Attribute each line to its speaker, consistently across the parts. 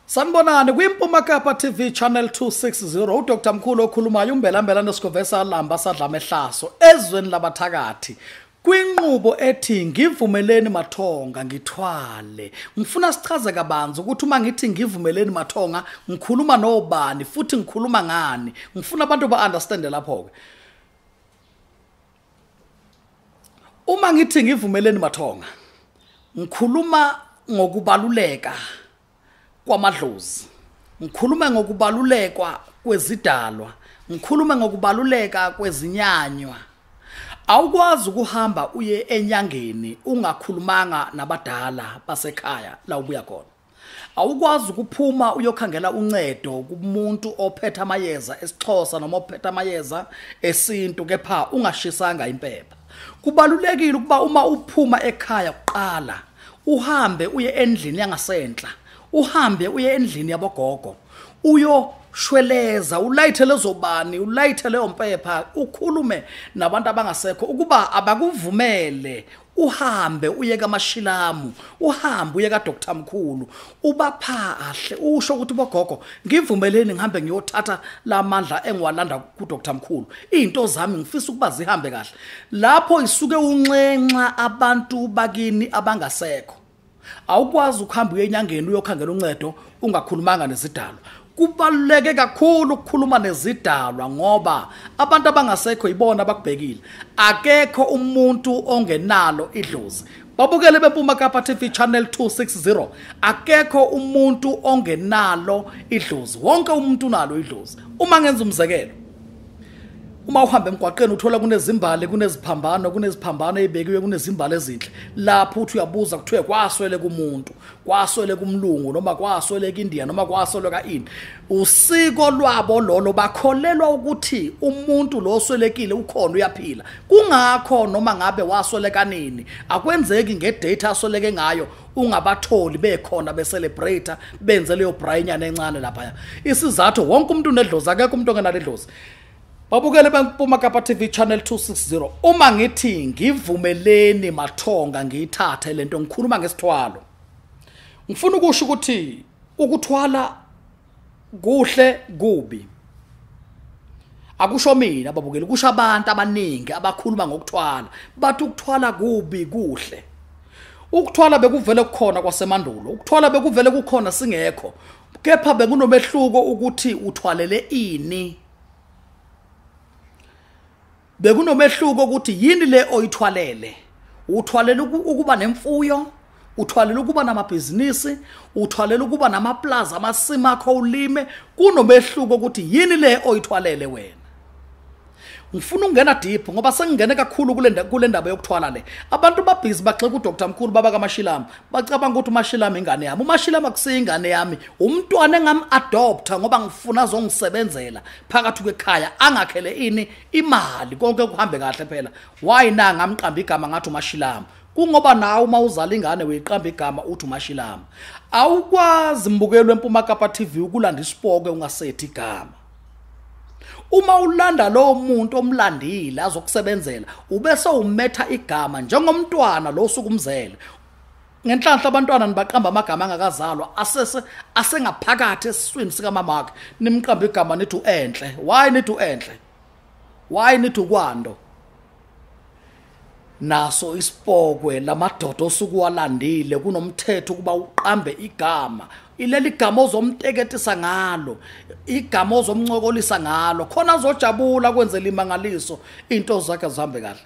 Speaker 1: Sanibonani kwiMpuma Kapa TV channel 260 uDr Mkhulu okhulumayo umbelambela nesigovesa lamba sadlama ehlaso ezweni labathakathi kwinqubo ethi ngivumeleni mathonga ngithwale. Ngifuna sichaze kabanzi ukuthi uma ngithi ngivumeleni mathonga ngikhuluma nobani futhi ngikhuluma ngani. Ngifuna abantu ba understand lapho ke. Uma ngithi ngivumeleni mathonga ngikhuluma ngokubaluleka kwamadlozi, ngikhuluma ngokubaluleka kwezidalwa, ngikhuluma ngokubaluleka kwezinyanywa. Awukwazi ukuhamba uye enyangeni ungakhulumanga nabadala basekhaya la ubuya khona. Awukwazi ukuphuma uyokhangela uncedo kumuntu ophethe amayeza esixhosa noma ophethe amayeza esintu kepha ungashisanga impepha. Kubalulekile ukuba uma uphuma ekhaya uqala uhambe uye endlini yangasenhla, uhambe uye endlini yabogogo, uyoshweleza, ulayithe lezobani, ulayithe leyo mpepha, ukhulume nabantu abangasekho ukuba abakuvumele uhambe uye kaMashilamu, uhambe uye kaDr Mkhulu, ubaphahle usho ukuthi bogogo ngivumeleni ngihambe ngiyothatha lamandla engiwalanda kuDr Mkhulu, izinto zami ngifisa ukuba zihambe kahle. Lapho isuke unxenxa abantu bakini abangasekho. Awukwazi ukuhamba uye enyangeni uyokhangela uncedo ungakhulumanga nezidalwa. Kubaluleke kakhulu ukukhuluma nezidalwa ngoba abantu abangasekho ibona abakubhekile. Akekho umuntu ongenalo idlozi. Babukele beMpuma Kapa TV channel 260. Akekho umuntu ongenalo idlozi. Wonke umuntu unalo idlozi. Uma ngenza umzekelo, uma uhamba emgwaqeni uthola kuneziphambano ezibekiwe, kunezimbali ezinhle, lapho uthi uyabuza kuthiwe kwaswele kumuntu, kwaswele kumlungu noma kwaswele eIndia noma kwaswele kaIni. Usiko lwabo lolo bakholelwa ukuthi umuntu lo oswelekile ukhona uyaphila. Kungakho noma ngabe waswele kanini, akwenzeki ngedate asweleke ngayo ungabatholi bekhona becelebrate benze leyo brayinyana encane lapha. Isizathu wonke umuntu unedlozi, akekho umuntu ongenalo idlozi. Babukele beMpuma Kapa TV channel 260. Uma ngithi ngivumeleni mathonga ngiyithathe lento ngikhuluma ngesithwalo. Ngifuna ukusho ukuthi ukuthwala kuhle kubi. Akusho mina babukele, kusho abantu abaningi abakhuluma ngokuthwala. Bathi ukuthwala kubi kuhle. Ukuthwala bekuvele kukhona kwasemandulo. Ukuthwala bekuvele kukhona singekho. Kepha bekunomehluko ukuthi uthwalele ini. Bekunomehluko ukuthi yini le oyithwalele. Uthwalele ukuba nemfuyo, uthwalele ukuba namabhizinisi, uthwalele ukuba namaplaza amasima akho ulime. Kunomehluko ukuthi yini le oyithwalele wena. Ngifuna ungena deep ngoba sengingene kakhulu kule ndaba yokuthwala le. Abantu babhizi bagxeka uDr Mkhulu baba kaMashilamu. Bacabanga ukuthi uMashilamu ingane yami. uMashilamu akusiyingane yami. Umntwana engam-adopta ngoba ngifuna azongisebenzela phakathi kwekhaya angakhele ini imali konke kuhambe kahle phela. Why na ngamqamba igama ngathi uMashilamu? Kungoba nawe uma uzala ingane uyiqamba igama uthi uMashilamu. Awukwazi mbukelo weMpuma Kapa TV ukulanda isipoke ungasethi igama. Uma ulanda lo muntu omlandile azokusebenzela ubese umetha igama njengomntwana lo osukumzele. Ngenhlanhla abantwana nibaqamba amagama angakazalwa asengaphakathi esiswini sika mamakhe, nimqamba igama nithi uEnhle. Why nithi uEnhle? Why nithi uKwando? Naso isipokwe lamadoda osukuwalandile kunomthetho ukuba uqambe igama. Ileli igama ozomteketisa ngalo, igama ozomncokolisa ngalo, khona azojabula kwenzela imangaliso into zakhe zihambe kahle.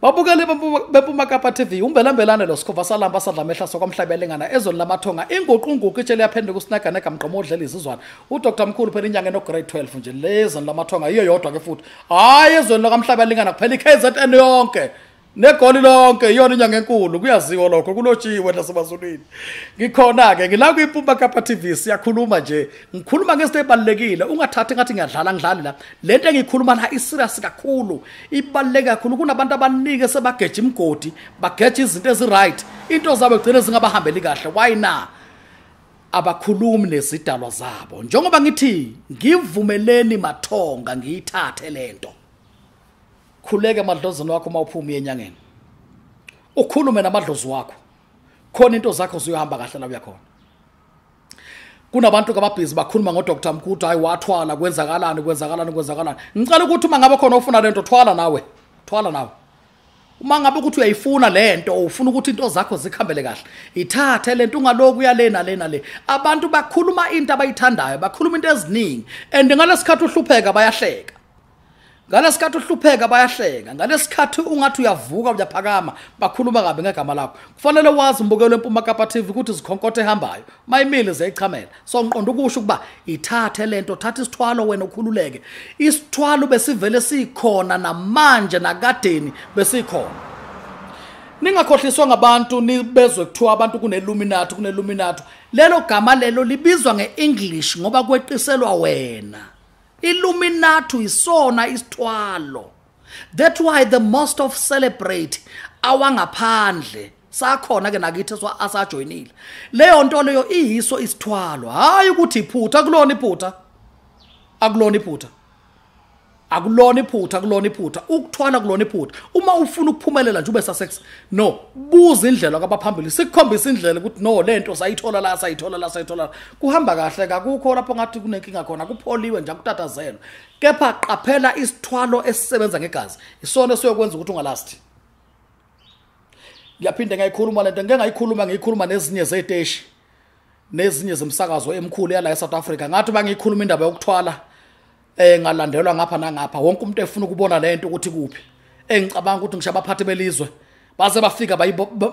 Speaker 1: Babukele beMpuma Kapa TV umbelambelane lo sikhova salamba sadlama ehlaso kwamhlabelengana ezweni lamathonga. Inguqunguqu itshele yaphenduka usinaganega mgqomo odlela izizwana. uDr Mkhulu phela inyanga eno grade 12 nje lezweni lamathonga iyo yodwa ke futhi. Hayi ezweni lokamhlabelengana kuphela iKZN yonke. Negoli lonke iyona inyanga enkulu kuyaziwa lokho kulotshiwe nasebazulwini. Ngikhona ke ngila kwiMpuma Kapa TV siyakhuluma nje. Ngikhuluma ngezinto ezibalekile, ungathathi ngathi ngiyadlala ngidlali la. Lento engikhuluma la iserious kakhulu, ibaleke kakhulu. Kunabantu abanike sebageja imgodi, bageja izinto eziright. Into zabo gcine zingabahambeli kahle. Why na? Abakhulumi nezidalwa zabo. Njengoba ngithi ngivumeleni mathonga ngiyithathe lento. Khuleke amadlozini wakho mawuphuma enyangeni. Ukhulume namadlozi wakho. Khona into zakho ziyohamba kahle la uyakhona. kunabantu kababhizi bakhuluma ngoDr Mkhulu hayi wathwala kwenzakalani ngicela ukuthi uma ngabe khona ufuna lento thwala nawe uma ngabe ukuthi uyayifuna lento ufuna ukuthi into zakho zikhambele kahle ithathe lento ungaloku uyalena le abantu bakhuluma into abayithandayo bakhuluma into eziningi and ngalesikhathi uhlupheka bayahleka ngalesikhathi ungathi uyavuka uyaphakama bakhuluma kabi ngegama lakho kufanele wazi umbukelo eMpuma Kapa TV ukuthi izikhonkote ehambayo mayimile ziyichamela so ngiqonda ukusho kuba ithathe lento thatha isithwalo wena ukhululeke isithwalo besivele sikhona namanje nakadeni besikhona ningakhohliswa ngabantu nibezwe kuthiwa abantu kuneluminati lelo gama lelo libizwa ngeEnglish ngoba kweqiselwa wena Illuminati isona isithwalo. That's why the most of celebrate awangaphandle sakhona ke nakithi asajoinile. Leyo nto leyo iyiso isithwalo. Hayi ukuthi iphutha akulona iphutha. Ukuthwala kulona iphutha. Uma ufuna ukuphumelela nje ube sasex. No, buza indlela kwabaphambili. Sikukhombisa indlela ukuthi no lento sayithola la. Kuhamba kahle akukho lapho ngathi kunenkinga khona. Kupholiwe nje akutatazelwa. Kepha qaphela isithwalo esisebenza ngegazi. Isona siyokwenza ukuthi ungalasti. Ngiyaphinde ngayikhuluma lento ngiyikhuluma nezinye zeteshi. Nezinye zemsakazo emkhulu yala eSouth Africa. Ngathi bangiyikhuluma indaba yokuthwala ngalandelwa ngapha nangapha wonke umuntu efuna ukubona lento ukuthi kuphi engicabanga ukuthi ngisho abaphathi belizwe baze bafika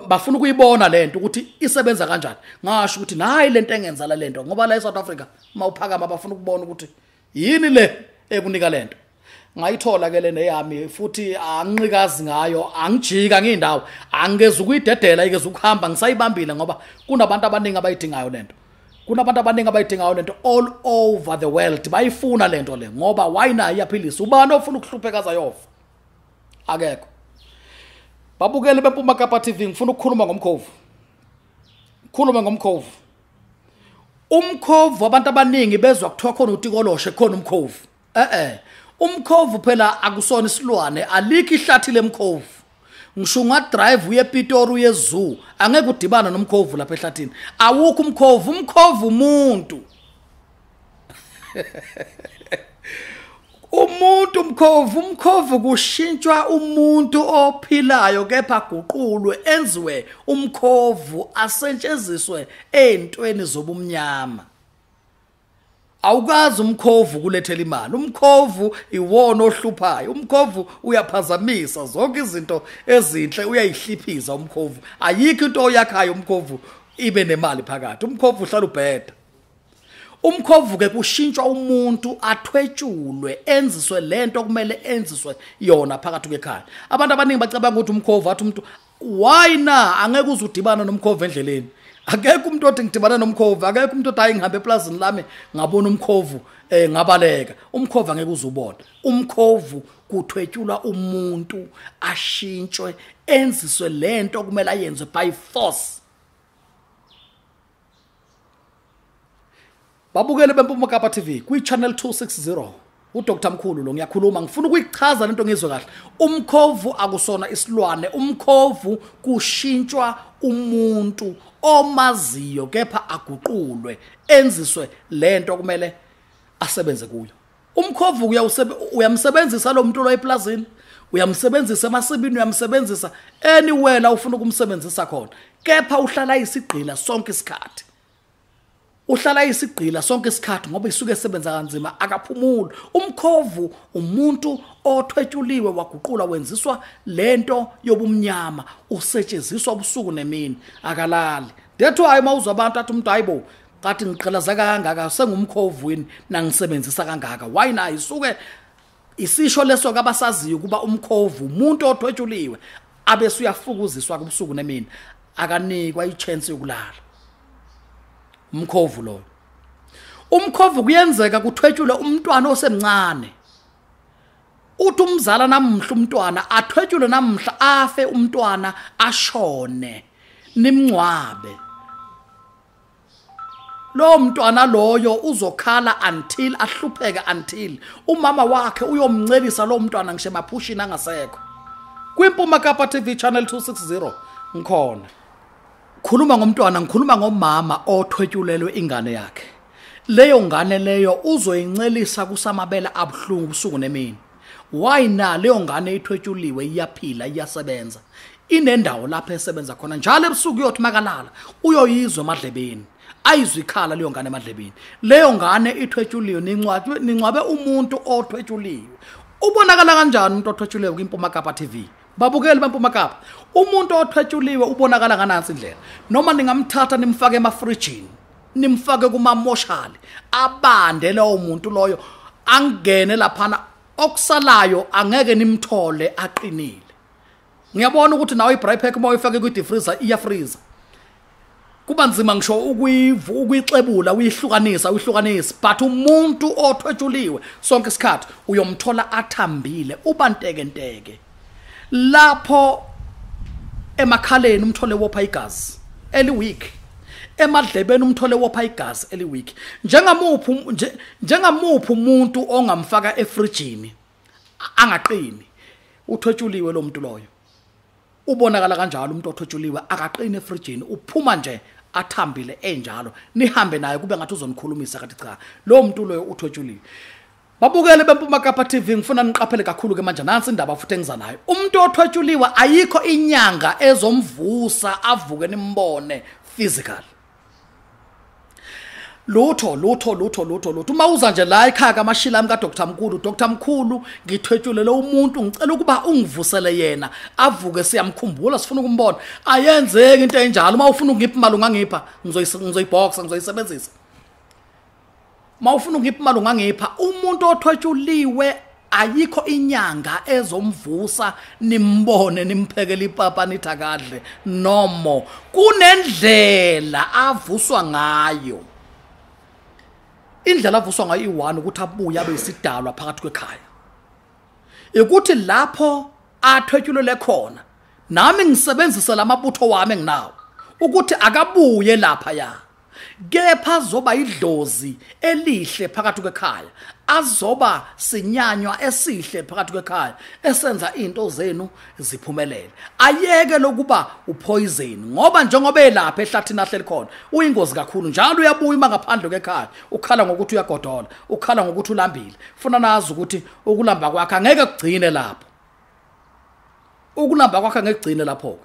Speaker 1: bafuna ukuyibona lento ukuthi isebenza kanjani ngasho ukuthi nayi lento engenza la lento ngoba la eSouth Africa mawuphakama bafuna ukubona ukuthi yini le ekunika lento ngayithola ke lena yami futhi angiqikazi ngayo angijika ngeindawo angeze ukuyidedela ikeze ukuhamba ngisayibambile ngoba kunabantu abaningi abayidingayo lento all over the world bayifuna lento le ngoba why na iyaphilisa ubani ofuna ukuhluphekaza yofa akekho babukele beMpuma Kapa TV ngifuna ukukhuluma ngomkhovu umkhovu abantu abaningi bezwa kuthiwa khona utikoloshe khona umkhovu umkhovu phela akusona isilwane alikho ihlathi lemkhovu ngisho ungadrive uye ePitori uye eZoo angeke udibana nomkhovu lapha ehlathini awukho umkhovu umuntu umkhovu kushintshwa umuntu ophilayo kepha guqulwe enziwe umkhovu asetshenziswe ezintweni zobumnyama awukazi umkhovu kulethela imali umkhovu iwona ohluphayo umkhovu uyaphazamisa zonke izinto ezinhle uyayihliphisa umkhovu ayikho into oyakhayo umkhovu ibe nemali phakathi umkhovu uhlala ubheda umkhovu ke kushintshwa umuntu athwetshulwe enziswe lento kumele enziswe yona phakathi kwekhaya abantu abaningi bacabanga ukuthi umkhovu athi umuntu why na angeke uzudibana nomkhovu endleleni akekho umuntu othi ngidibana nomkhovu akekho umuntu othi hayi ngihambe eplazini lami ngabona umkhovu ngabaleka umkhovu angeke uzubona umkhovu kuthwetshulwa umuntu ashintshwe enziswe lento kumele ayenze by force babukele beMpuma Kapa TV kwi channel 260 uDr Mkhulu lo ngiyakhuluma ngifuna ukuyichaza lento ngizwe kahle umkhovu akusona isilwane umkhovu kushintshwa umuntu omaziyo kepha aguqulwe enziswe lento kumele asebenze kuyo umkhovu uyamsebenzisa lo muntu lo eplazini uyamsebenzisa emasibini uyamsebenzisa anywhere la ufuna ukumsebenzisa khona kepha uhlala isigqila sonke isikhathi ngoba isuke esebenza kanzima akaphumuli umkhovu umuntu othwetshuliwe waguqula wenziswa lento yobumnyama usetshenziswa ubusuku nemini akalali that's why mawuzwa abantu athi umuntu hayibo kathi ngiqhelaza kangaka sengumkhovu yini nangisebenzisa kangaka why na isuke isisho leso kabasaziyo kuba umkhovu umuntu othwetshuliwe abese uyafukuziswa kubusuku nemini akanikwa ichance yokulala umkhovu lo umkhovu kuyenzeka kuthwetshule umntwana osemncane uthi umzala namhla umntwana athwetshule namhla afe umntwana ashone nimncwabe lo mntwana loyo uzokhala until ahlupheke until umama wakhe uyomncelisa lo mntwana ngisho emaphushini angasekho kwiMpuma Kapa TV channel 260 ngikhona khuluma ngomntwana ngikhuluma ngomama othwetshulelwe ingane yakhe leyo ngane leyo uzoyincelisa kusamabela abhlungu usuku nemini. Why na leyo ngane ithwethuliwe iyaphila iyasebenza. Inendawo lapho esebenza khona njalo ebusuku uyothi makalala uyoyizwa emadlebeni. Ayizwe ikhala leyo ngane emadlebeni. Leyo ngane ithwethuliwe nincwabe umuntu othwethuliwe. Ubonakala kanjani umuntu othwethuliwe kwiMpuma Kapa TV? Babukeli beMpuma Kapa. Umuntu othwethuliwe ubonakala nganansi indlela. Noma ningamthatha nimfake emafrijini, nimfake kumamoshali, abande lowo muntu loyo angene laphana okusalayo angeke nimthole aqinile. Ngiyabona ukuthi nawe i-braai pack uma uyifake ku-deep freezer iyafreeza. Kuba nzima ngisho ukuyixebula uyihlukanisa but umuntu othwethuliwe sonke isikhathi uyomthola athambile ubanteke lapho emakhaleni umthole wopha igazi eli-weak, emadlebeni umthole wopha igazi eli-weak. Njengamuphi umuntu ongamfaka efrijini angaqini, uthwethuliwe lo muntu loyo. Ubonakala kanjalo umuntu othwethuliwe akaqini efrijini, uphuma nje athambile enjalo. Nihambe naye kube ngathi uzonikhulumisa kanti cha lo muntu loyo uthwethuliwe. Babukele beMpuma Kapa TV, ngifuna niqaphele kakhulu ke manje nansi indaba futhi engiza nayo. Umuntu othwethuliwe ayikho inyanga ezomvusa avuke nimbone physical. Lutho uma uza nje la ekhaya kamashila ami kaDr Mkhulu, Dr Mkhulu ngithwetshulele umuntu ngicela ukuba ungivusele yena avuke siyamkhumbula sifuna ukumbona. Ayenzeki into enjalo. Uma ufuna ukungipha imali ungangipha ngizoyiboxa ngizoyisebenzisa. Uma ufuna ukungipha imali ungangipha. Umuntu othwethuliwe ayikho inyanga ezomvusa nimbone nimphekele ipapa nithakadle nomo. Kunendlela avuswa ngayo. Indlela avuswa ngayo i-1 ukuthi abuye abe isidalwa phakathi kwekhaya. Ukuthi lapho athwetshulele khona nami ngisebenzisa lamabutho wami enginawo ukuthi akabuye lapha ya. Kepha azoba idlozi elihle phakathi kwekhaya. Azoba sinyanywa esihle phakathi kwekhaya esenza into zenu ziphumelele. Ayeke lokuba upoison ngoba njengoba elapha ehlathini ahleli khona uyingozi kakhulu. Njalo uyabuya uma ngaphandle kwekhaya ukhala ngokuthi uyagodola, ukhala ngokuthi ulambile. Funa nazi ukuthi ukulamba kwakhe angeke kugcine lapho. Ukulamba kwakhe angeke kugcine lapho.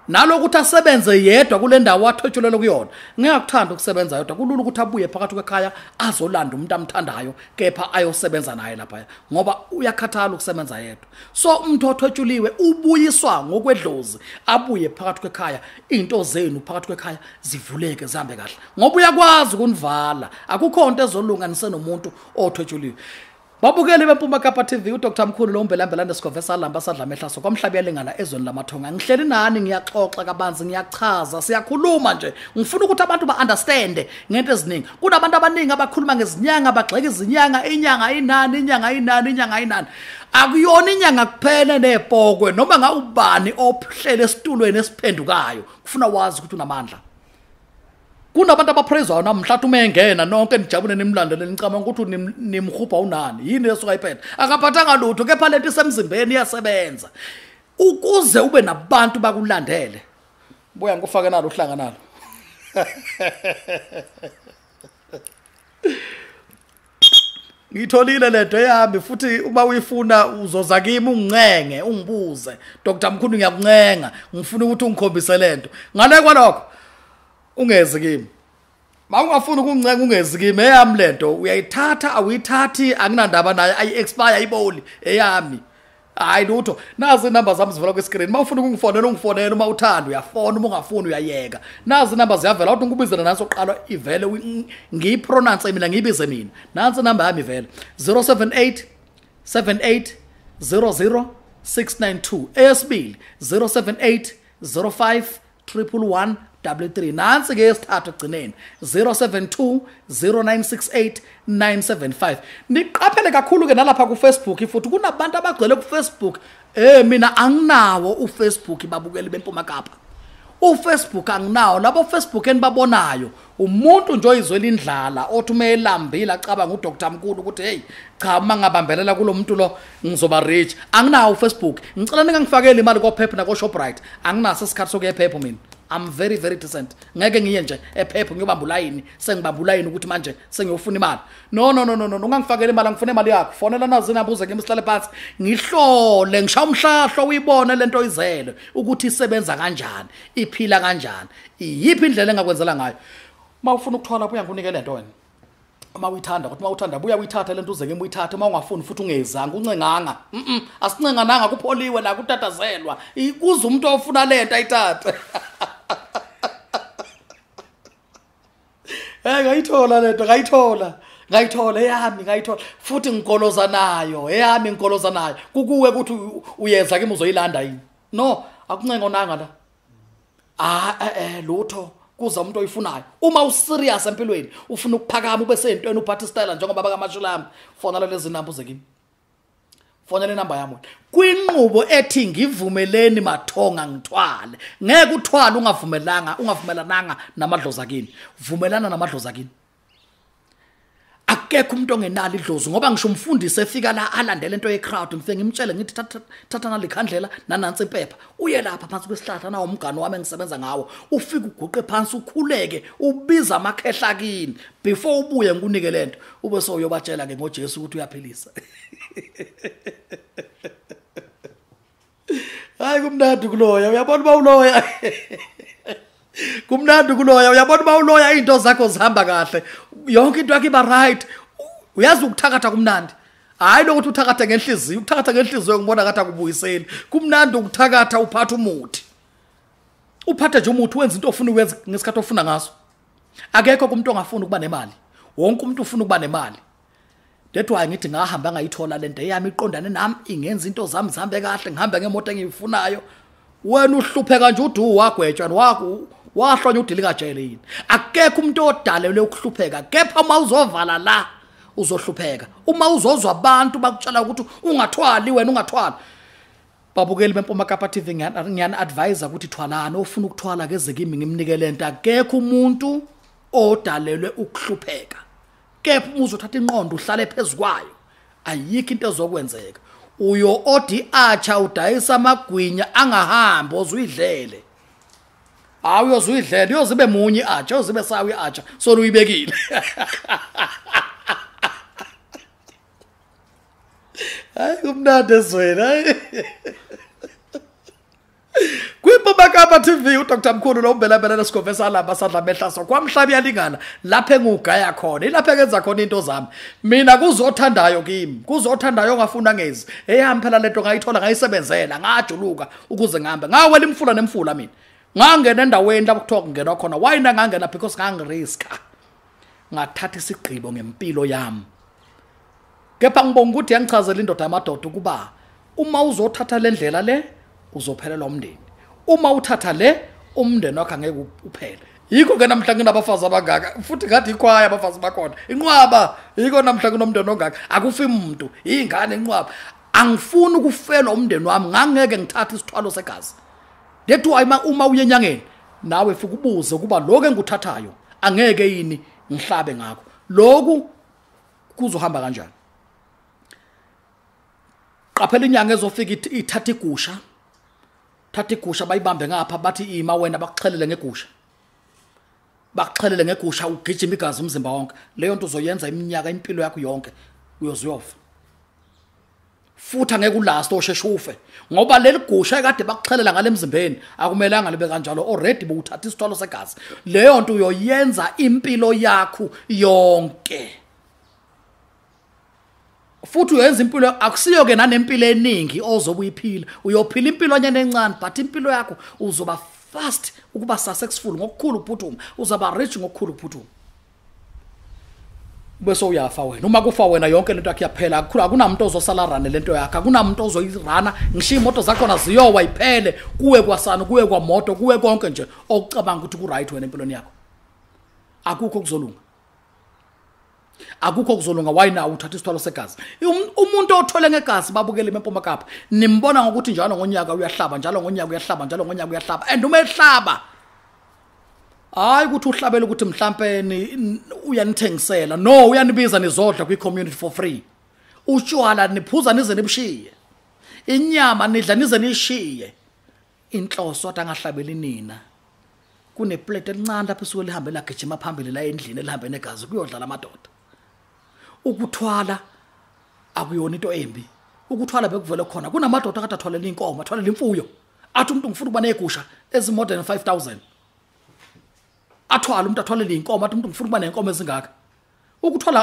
Speaker 1: Nalokuthi asebenze yedwa kule ndawo athwetshulele kuyona. Ngiyakuthanda ukusebenza yedwa. Kulula ukuthi abuye phakathi kwekhaya azolanda umuntu amthandayo kepha ayosebenza naye lapha ngoba uyakhathala ukusebenza yedwa. So umuntu othwetshulwe ubuyiswa ngokwedlozi abuye phakathi kwekhaya into zenu phakathi kwekhaya zivuleke zihambe kahle ngoba uyakwazi ukunivala. Akukho into ezolunganise nomuntu othwetshulwe. Babukeli beMpuma Kapa TV, uDr Mkhulu lo mbelambelanda sigovesa lamba sadla mehlaso kwamhlabi yalingana ezweni lamathonga. Ngihleli nani ngiyaxoxa kabanzi ngiyachaza siyakhuluma nje. Ngifuna ukuthi abantu ba-understand ngento eziningi. Kunabantu abaningi abakhuluma ngezinyanga bagxeka izinyanga, inyanga inani. Akuyona inyanga kuphela nebhokwe noma ngawubani ohlele esitulweni esiphendukayo. Kufuna wazi ukuthi unamandla. Kunabantu abapraise namhlanje uma engena nonke nijabule nimlandele nicabanga ukuthi nimhupha unani yini lesuka iphethe akaphathanga lutho kepha lento isemzimbeni iyasebenza ukuze ube nabantu bakulandele. Buya ngikufake nalo uhlanga nalo. Ngitholile lento yami futhi uma uyifuna uzoza kimi ungincenge ungibuze. Dr Mkhulu ngiyakuncenga ngifuna ukuthi ungikhombise lento. Ngale kwalokho ungeze kimi. Mawungafuna ukuncenga ungeze kimi eyami lento uyayithatha awuyithathi anginandaba naye ayi-expire ayiboli eyami. Hayi lutho nazi inamba zami zivela kwi-screen. Mawufuna ukungifonela ungifonela uma uthanda uyafona uma ungafuni uyayeka. Nazi inamba ziyavela uthi ngikubizela naso oqala ivele ngiyipronounce mina ngiyibize mina. Nansi inamba yami ivela 078 78 00 692 eyesibili 078 05 111 33. Nansi ke esithathu egcineni 072 0968 975. Niqaphele kakhulu ke nalapha ku Facebook futhi kunabantu abagcwele ku Facebook. Mina anginawo uFacebook babukeli beMpuma Kapa. uFacebook anginawo. Labo Facebook enibabonayo umuntu nje oyizwela indlala othi uma elambile acabanga uDr Mkhulu ukuthi hey cha mangabambelela kulomuntu lo ngizoba rich. Anginawo uFacebook. Ngicela ningangifakeli imali koPep nako Shoprite. Anginaso isikhathi sokuya ePep mina. I'm very very decent ngeke ngiye nje ephepho ngiyobamba ulayini sengibamba ulayini ukuthi manje sengiyofuna imali no ungangifakela imali ngifuna imali yakho fonela nazi nabuze kimi sihlale phansi ngihlole ngishaya umhlahlo uyibone lento oyizele ukuthi isebenza kanjani iphila kanjani iyiphi indlela engakwenzela ngayo mawufuna ukuthwala buya ngikunike lento wena uma uyithanda ukuthi mawuthanda buya uyithatha lento uze kimi uyithathe uma ungafuni futhi ungezanga uncenganga asincengananga kupholiwe la kutatazelwa kuze umuntu ofuna lento ayithathe ngayithola lento ngayithola eyami ngayithola futhi ngikoloza nayo eyami ngikoloza nayo kukuwe ukuthi uyeza kimi uzoyilanda yini no akuncengonanga la lutho kuza umuntu oyifunayo uma userious empilweni ufuna ukuphakama ube sentweni uphatha style njengoba baka mashulami fonela lezi number zekini fonela inamba yami kwinqubo ethi ngivumeleni mathonga ngithwale ngeke uthwala ungavumelananga namadlozi kini vumelana namadlozi kini akekho umuntu ongenalo idlozi ngoba ngisho umfundisi efika la alandela into ye crowd ngifike ngimtshele ngithi thatha nalikhandlela nanansi impepha uye lapha phansi kwesihlahla nawo umgani wami engisebenza ngawo ufika uguqe phansi ukhuleke ubiza amakhehla kini before ubuye ngikunike lento ube so uyobatshela ke ngoJesu ukuthi uyaphilisa hayi kumnandi kuloya uyabona bawuloya kumnandi kuloya uyabona bawuloya into zakho zihamba kahle yonke into yakho iba right uyazi ukuthakatha kumnandi hayi lokuthi uthakatha ngenhliziyo ngibona ngathi akubuyiseli kumnandi ukuthakatha uphatha umuthi uphathe nje umuthi wenza into ofuna ukwenza ngesikhathi ofuna ngaso akekho kumuntu ongafuni ukuba nemali wonke umuntu ufuna ukuba nemali That's why ngithi ngahamba ngayithola lento yami iqondane nami ingenza into zami zihambe kahle ngihambe ngemoto engiyifunayo wena uhlupheka nje udu wagwetshwa wakho wahlonywa udilika jele yini akekho umuntu odalelwe ukuhlupheka kepha uma uzovala la uzohlupheka uma uzozwa abantu bakutshela ukuthi ungathwali wena ungathwali babukeli bempoma Kapa TV ngiyana advise ukuthi thwalana ofuna ukuthwala keze kimi ngimnike lento akekho umuntu odalelwe ukuhlupheka kepha uzothatha inqondo uhlale phezukwayo ayikho into ezokwenzeka uyo odi acha udayisa amagwinya angahambi ozuyidlele uyozuyidlela uyozibe munye acha uzibe sawi acha so uyibekile hayi kumnandi ezwena Kwipoma Kapa TV uDr Mkhulu lo mbelabela lesigovesa laba sadla mehlaso kwamhlabi yalingana lapha engugaya khona ilapha ekenza khona into zami mina kuzothandayo kimi kuzothandayo ngafuna ngezi ehamba phela lento ngayithola ngayisebenzela ngajuluka ukuze ngihambe ngawela imfula nemfula mina ngangena endaweni lapho kuthiwa kungena khona wayina ngangena because ngangiriska ngathatha isigqibo ngempilo yami kepha ngibonga ukuthi yangichazela indoda yamadoda ukuba uma uzothatha lendlela le uzophelela umndeni uma uthatha le umndeni wakho angeke uphele yiko ke namhla nginabafazi abangaka futhi ngathi ikhwaya abafazi bakhona inqwaba yiko namhla kunomndeni ongaka akufi umuntu ingane inqwaba angifuni ukufela umndeni wami ngangeke ngithatha isithwalo segazi lethu uma uye enyangeni nawe fika ubuze kuba lokho enguthathayo angeke yini ngihlabe ngakho lokhu kuzohamba kanjani qaphela inyanga ezofika ithatha igusha thatha igusha bayibambe ngapha bathi ima wena bakuxhelele ngegusha ugijima igazi umzimba wonke leyo nto uzoyenza iminyaka impilo yakho yonke uyoziyofa futhi angeke ulast osheshe ufe ngoba leli gusha ekade bakuxhelela ngale emzimbeni akumelanga libe kanjalo already bowuthatha isithwalo segazi leyo nto uyoyenza impilo yakho yonke futhi uyenza impilo akusiyo ke nanempilo eningi ozobuyiphila uyophila impilo nyane encane but impilo yakho uzoba fast ukuba successful ngokukhulu uphuthuma uzaba rich ngokukhulu uphuthuma bese uyafa wena uma kufa wena yonke lento yakho yaphela akunamuntu ozosala run lento yakho akunamuntu ozoyirana ngishiya imoto zakho naziyowa iphele kuwe kwasana kuwe kwamoto kuwe konke nje okucabanga ukuthi ku right wena empilweni yakho akukho kuzolunga why na uthatha isithwalo segazi umuntu othole ngegazi babukele empoma Kapa nimbona ngokuthi njalo ngonyaka uyahlaba njalo ngonyaka and uma ehlaba hayi ukuthi uhlabela ukuthi mhlambe uyanithengisela no uyanibiza nizodla kwi community for free utshwala niphuza nize nibushiye inyama nidla nize nishiye inhloso athi angahlabeli nina kuneplate elincane lapha esuke lihambe lagijima phambili la endlini elihambe negazi kuyodlala amadoda ukuthwala akuyona into embi ukuthwala bekuvele khona kunamadoda akade athwalela inkomo athwalela imfuyo athi umuntu ngifuna ukuba nezigusha ezimodern 5000 athwala umuntu athwalela inkomo athi umuntu ngifuna ukuba nenkomo ezingaka ukuthwala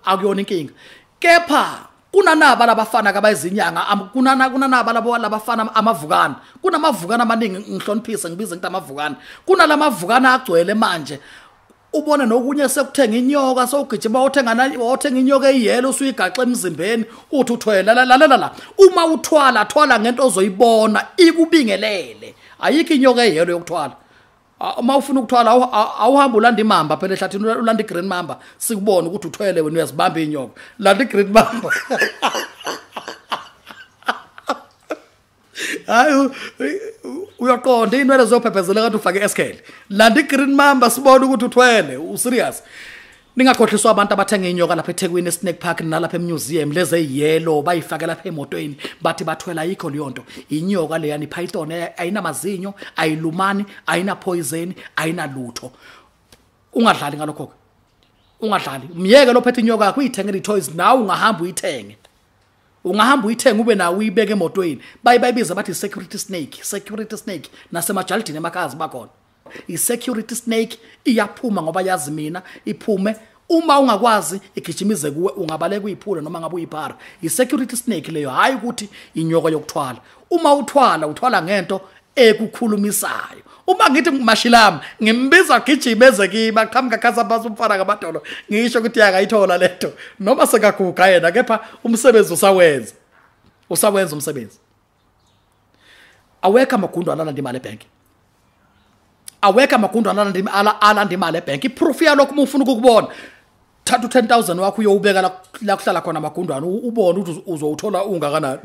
Speaker 1: akuyona inkinga kepha kunanaba labafana kabayizinyanga kunanaba labafana amavukana kunamavukana amaningi ngihloniphise ngibize ngithi amavukana kunalamavukana agcwele manje ubone nokunye sekuthenga inyoka sowugijima othenga inyoka eyiyelo usuyigaxa emzimbeni uthi uthwela la uma uthwala thwala ngento ozoyibona ikubingelele ayikho inyoka eyiyelo yokuthwala uma ufuna ukuthwala awuhamba ulanda imamba phela ehlathini ulanda igreen mamba sikubona ukuthi uthwele wena uyazibamba inyoka landa igreen mamba hayi uyaqonda inwele zophephezela kanti ufake eskhele landa igreen mamba sibona ukuthi uthwele userious ningakhohliswa abantu abathenga inyoka lapha eThekwini Snake Park nalapha emuseum leze yellow bayifake lapha emotweni bathi bathwela ayikho leyo nto inyoka le yani python ayinamazinyo ayilumani ayina poison ayina lutho ungadlali ngalokho ungadlali umyeke lophethe inyoka yakho uyithengele toys nawe ungahamba uyithenge ube nawe uyibeke emotweni bayibiza bathi security snake nasemajaldini emakazi bakhona i-security snake iyaphuma ngoba yazi mina iphume uma ungakwazi igijimize kuwe ungabaleka uyiphula noma ngabe uyiphara i-security snake leyo hayi ukuthi inyoka yokuthwala uma uthwala ngento ekukhulumisayo uma ngithi mashilami ngimbiza gijimeze kimi aqhamuka khasa basa umfana ngamadolo ngisho ukuthi yakayithola lento noma sekaguga yena kepha umsebenzi usawenza umsebenzi aweka amagundo alanda imali ebank aweka amagundo alanda imali ebank iproof yalokho uma ufuna ukubona thatha 10000 wakho uyobeka la kuhlala khona amagundwana ubone ukuthi uzowuthola ungakanani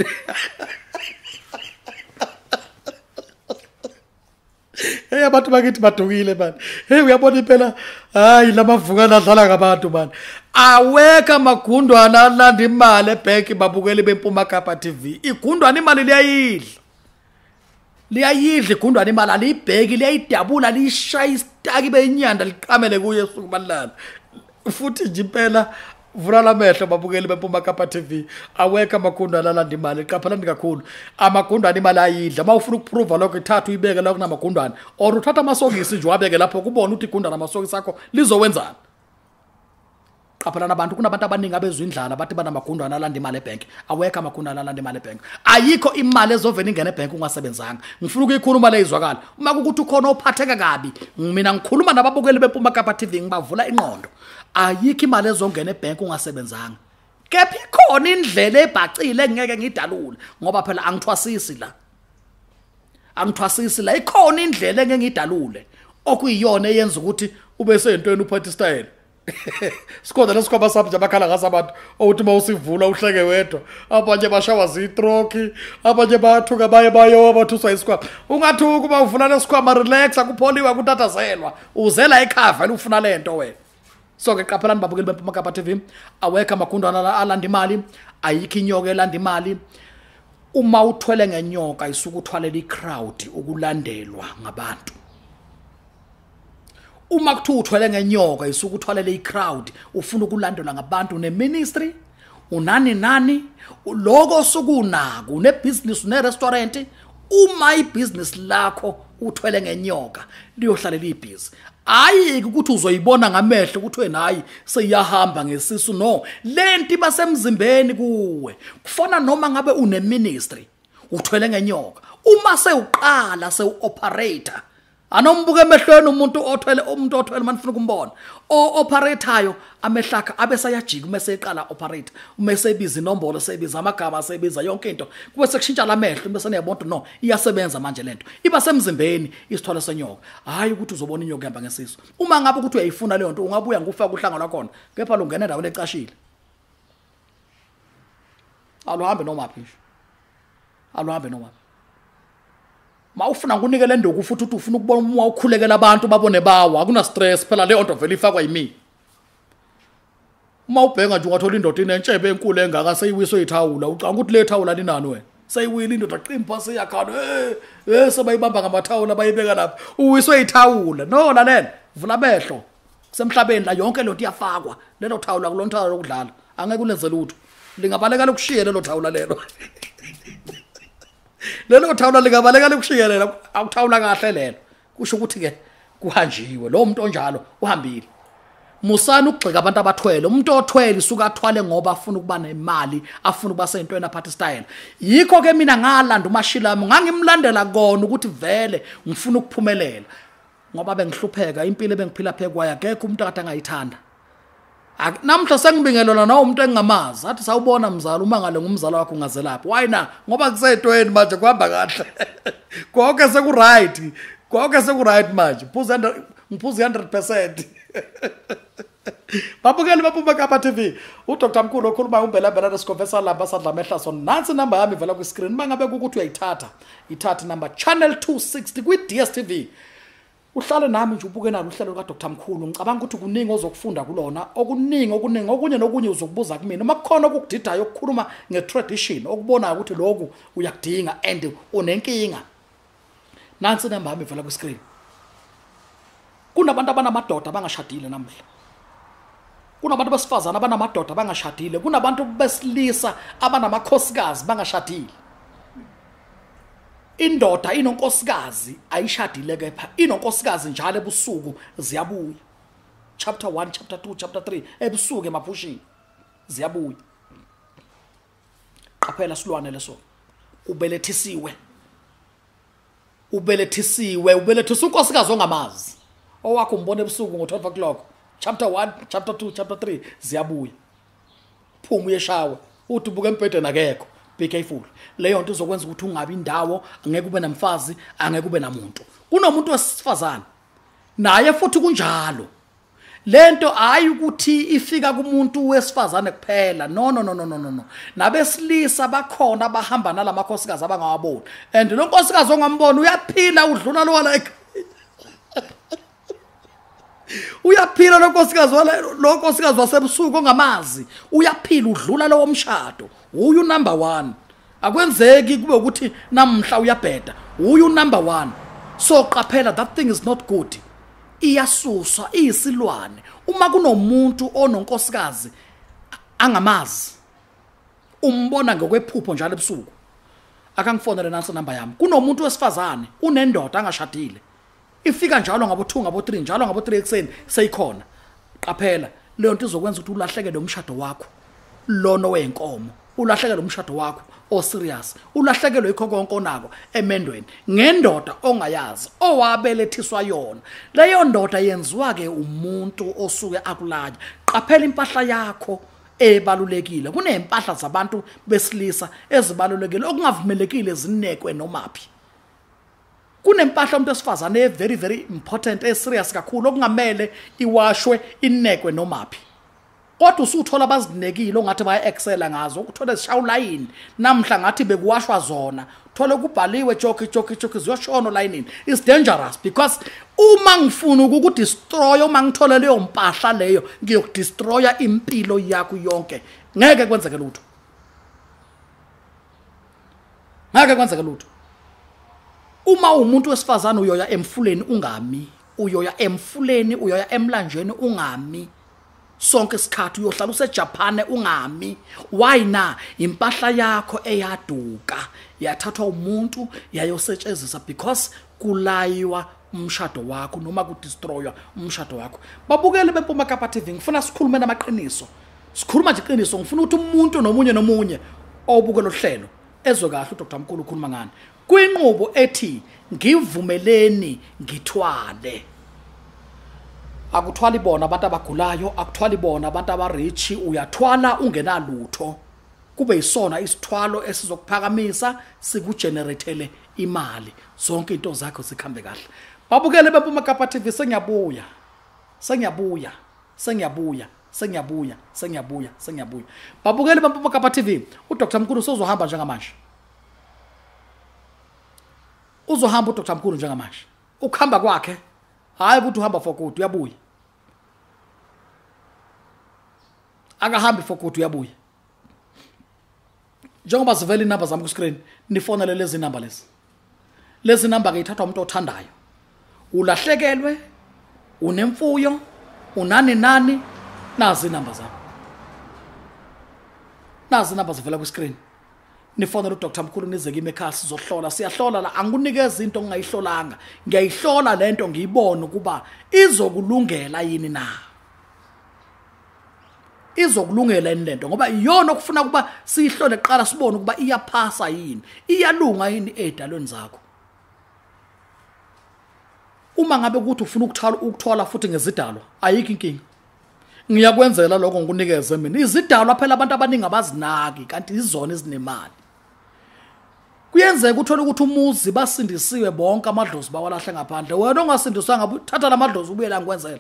Speaker 1: hey abantu bakithi badukile man hey uyabona impela hayi lamavukana adlala ngabantu man aweka amagundwana alanda imali ebank babukeli bempuma Kapa TV igundwana imali liyayidla igundwana imali alibheki liyayidabula lishaya isitaki benyanda liqamele kuye esuku balala futhi nje impela vula lamehlo babukeli bempuma Kapa TV aweka amagundwana alanda imali qaphelani kakhulu amagundwana imali ayidla mawufuna ukuprova lokho ithatha uyibeke la kunamagundwana or uthatha amasokisi nje wabeke lapho kubona ukuthi igundwana amasokisi akho lizowenzana qaphelana abantu kunabantu abaningi abezwe indlala bathi banamagundwana alanda imali ebank aweka amagundwana alanda imali ebank ayikho imali ezovela ingene ebank ungasebenzanga ngifuna ukuyikhuluma le izwakala uma ukuthi ukhona ophatheka kabi mina ngikhuluma nababukeli bempuma Kapa TV ngibavula ingqondo ayikho imali ezongena ebank ungasebenzanga kepha ikhona indlela ebhacile engeke ngidalule ngoba phela angithwasisi la ikhona indlela engeke ngidalule okuyiyona eyenza ukuthi ube sentweni uphathe style Sikhona lesikhwaba saphi nje abakhala ngasa abantu ukuthi mawusivula uhleke wedwa abanye bashawa zitroki abanye bathuka bayo bathuswa isikhwama ungathuka uma uvula lesikhwama relax akupholiwa kutathazelwa uzela ekhava ufuna lento wena so ke qaphelani babukeli bempuma Kapa TV aweka amagundwana alanda imali ayikho inyoka elanda imali uma uthwele ngenyoka isuku uthwalela icrowd ukulandelwa ngabantu uma kuthiwa uthwele ngenyoka isuku uthwalele icrowd ufuna ukulandelwa ngabantu neministry unani lokho sokunako nebusiness nerestaurant uma ibusiness lakho uthwele ngenyoka liyohlalela ibhizi hayi ukuthi uzoyibona ngamehlo ukuthi wena hayi seyahamba ngesisu no lento basemzimbeni kuwe kufana noma ngabe une ministry uthwele ngenyoka uma sewuqala sewu-operator anombuke emehlweni umuntu othwele manifuna ukumbona o-operatayo amehlaka abesayajika uma seqala operator uma sebiza inombolo sebiza amagama sebiza yonke into kube sekushintsha lamehlo bese niyabona no iyasebenza manje lento iba semzimbeni isithwala senyoka hayi ukuthi uzobona inyoka ihamba ngesiso uma ngabe ukuthi uyayifuna leyo nto ungabuya ngufaka uhlanga lwakhona kepha lungena endaweni ecashile aluhambe noma phisho aluhambe noma mawufuna ukunikela ndoku futhi uthi ufuna ukubona uma ukhulekela abantu babone bawo akuna stress phela le onto vele ifakwa yimi uma ubhenga nje ungathola indoda inentshebe enkulu engaka seyiwiso ithawula ucanga ukuthi le thawula linani wena seyiwile indoda qimpa seyakhana sebayibamba ngamathawula bayibeka lapha uwiswe ithawula no lalela vula amehlo kusemhlabeni la yonke lonto iyafakwa lelo thawula kulonthawula lokudlala angeke ulenze lutho lingabaleka lokushiya lelo thawula lelo lelo thawula lingabaleka lokushiya lelo akuthawula kahle lelo kusho ukuthi ke kuhanjiwe lo muntu onjalo uhambile musana ukugxika abantu abathwele umuntu othwele isuka athwale ngoba afuna ukuba nemali afuna ukuba sentweni aphathe style yikho ke mina ngalanda umashilami ngangimlandela kona ukuthi vele ngifuna ukuphumelela ngoba bengihlupheka impilo bengiphila phekwayo akekho umuntu akade angayithanda namhla sengibingelona nawo umuntu engingamazi athi sawubona mzala uma ngale ngumzala wakho ungazelaphi why na ngoba kusetweni manje kuhamba kahle konke sekuright manje ngiphuza 100% babukeli baphuma Kapa TV uDr Mkhulu okhuluma umbelambela nesikhofesa lapha sadla mehlaso nansi number yami vela ku screen mangabe ukuthi uyayithatha ithatha number channel 260 kwi DStv uhlale nami nje ubuke nalo uhlelo kaDr Mkhulu ngicabanga ukuthi kuningi ozokufunda kulona okuningi okunye nokunye uzokubuza kumina uma kukhona okudidayo ukukhuluma ngetradition okubonayo ukuthi lokhu uyakudinga and unenkinga nansi number yami vela ku screen kunabantu abanamadoda abangashadile namhla kunabantu besifazana abanamadoda abangashadile kunabantu besilisa abanamakhosikazi bangashadile indoda inonkosikazi ayishadile kepha inonkosikazi njalo ebusuku ziyabuya chapter 1 chapter 2 chapter 3 ebusuku emaphushini ziyabuya qaphela silwane leso ubelethisiwe ubelethiswa unkosikazi ongamazi owakho umbone ebusuku ngo12 o'clock chapter 1 chapter 2 chapter 3 ziyabuya phuma uyeshawa uthi ubuke empedeni akekho be careful leyo nto izokwenza ukuthi ungabi indawo angeke ube namfazi angeke ube namuntu kunomuntu wesifazana naye futhi kunjalo lento hayi ukuthi ifika kumuntu wesifazane kuphela no nabesilisa bakhona abahamba nalamakhosikazi abangawaboni and lo nkosikazi ongambona uyaphila udlula lo like uyaphila lo nkosikazi wasebusuku ongamazi uyaphila udlula lo womshado uyu number 1 akwenzeki kube ukuthi namhla uyabheda uyu number 1 so qaphela that thing is not good iyasuswa iyisilwane uma kunomuntu ononkosikazi angamazi umbona ngokwephupho njalo ebusuku akangifonele nansi number yami kunomuntu wesifazane unendoda angashadile ifika njalo ngabo 2 ngabo 3 njalo ngabo 3 ekseni seyikhona qaphela leyo nto izokwenza ukuthi ulahleke umshado wakho lono wenkomo ulahleke umshado wakho o serious ulahlekelwe ikho konke onako emendweni ngendoda ongayazi owabelethiswa yona leyo ndoda yenziwa ke umuntu osuke akulanya qaphela impahla yakho ebalulekile kunempahla zabantu besilisa ezibalulekile okungavumelekile zinekwe nomaphi kunempahla umuntu esifazane very very important serious kakhulu okungamele iwashwe inekwe nomaphi kodwa usuthola abazinekile ongathi baya excel ngazo ukuthola zishawulayini namhla ngathi bekuwashwa zona thola kubhaliwe joki ziyoshona layinini is dangerous because uma ngifuna ukudestroy uma ngithola leyo mpahla leyo ngiyokudestroya impilo yakho yonke ngeke kwenzeke lutho uma umuntu wesifazana uyoya emfuleni ungami uyoya emlanjeni ungami sonke isikhathi uyohlala useJapan ungami why na impahla yakho eyaduka yathathwa umuntu yayosetshenziswa because kulaywa umshado wakho noma kudestroywa umshado wakho babukele beMpuma Kapa TV ngifuna sikhulume namaqiniso sikhuluma nje iqiniso ngifuna ukuthi umuntu nomunye obuke lo hlelo ezwe kahle uDr Mkhulu ukhuluma ngani kwinqubo ethi ngivumeleni ngithwale akuthwali bona abantu abagulayo akuthwali bona abantu abarich uyathwala ungenalutho kube yisona isithwalo esizokuphakamisa sikugeneratele imali zonke into zakho zikhambe kahle babukele beMpuma Kapa TV sengiyabuya babukele beMpuma Kapa TV uDr Mkhulu sozohamba njengamanje uzohamba uDr Mkhulu njengamanje ukuhamba kwakhe hayi ukuthi uhamba for good uyabuya akahambi for good uyabuya njengoba sivela inamba zami ku screen nifonele lezi namba lezi namba ke ithathwa umuntu othandayo ulahlekelwe unemfuyo unani nazi inamba zami nazi inamba zivela ku screen nifonele uDr Mkhulu nize kimi ekhaya sizohlola siyahlola la angikunikeza into ongayihlolanga ngiyayihlola lento ngiyibone ukuba izokulungela yini na izokulungela yini lento ngoba iyona okufuna ukuba siyihlole eqala sibone ukuba iyaphasa yini iyalunga yini edalweni zakho uma ngabe ukuthi ufuna ukuthola futhi ngezidalwa ayikho inkinga ngiyakwenzela lokho ngikunikeze mina izidalwa phela abantu abaningi abazinaki kanti izona ezinemali kuyenzeka uthola ukuthi umuzi basindisiwe bonke amadlozi bawalahle ngaphandle wena ongasindiswanga thatha lamadlozi ubuye la ngikwenzela